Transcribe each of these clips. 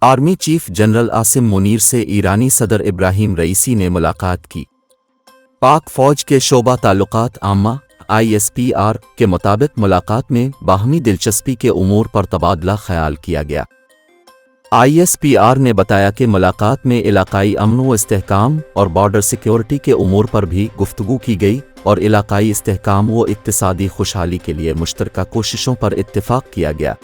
Army chief general Asim Munir से ईरानी सदर इब्राहिम रईसी ने मुलाकात की। पाक फौज के शोबा ताल्लुकात आम्मा (ISPR) के मुताबिक मुलाकात में बाहमी दिलचस्पी के उमूर पर तबादला ख्याल किया गया। ISPR ने बताया कि मुलाकात में इलाकाई अमन व इस्तेहकाम और बॉर्डर सिक्योरिटी के उमूर पर भी गुफ्तगू की गई और इलाकाई इस्तेहकाम व इक्तिसादी खुशहाली के लिए मुश्तरका कोशिशों पर इत्तिफाक किया गया।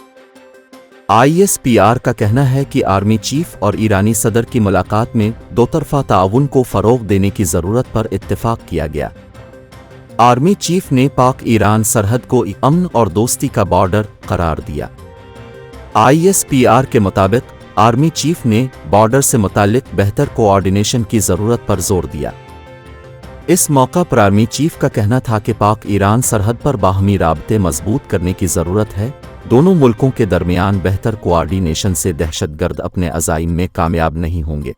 ISPR का कहना है कि आर्मी चीफ और ईरानी सदर की मुलाकात में दोतरफा ताउन को फ़रोग़ देने की ज़रूरत पर इत्तिफाक किया गया। आर्मी चीफ ने पाक ईरान सरहद को अमन और दोस्ती का बॉर्डर करार दिया। ISPR के मुताबिक आर्मी चीफ ने बॉर्डर से मुताल्लिक बेहतर कोऑर्डिनेशन की ज़रूरत पर जोर दिया। इस मौका पर आर्मी चीफ का कहना था कि पाक ईरान सरहद पर बाहमी राबते मजबूत करने की ज़रूरत है। दोनों मुल्कों के दरमियान बेहतर कोऑर्डिनेशन से दहशतगर्द अपने अज़ाइम में कामयाब नहीं होंगे।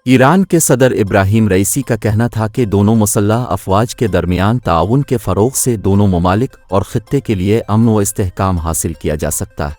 ईरान के सदर इब्राहिम रईसी का कहना था कि दोनों मुसल्लह अफवाज के दरमियान ताउन के फ़रोग़ से दोनों ममालिक और ख़ित्ते के लिए अमन व इस्तेहकाम हासिल किया जा सकता है।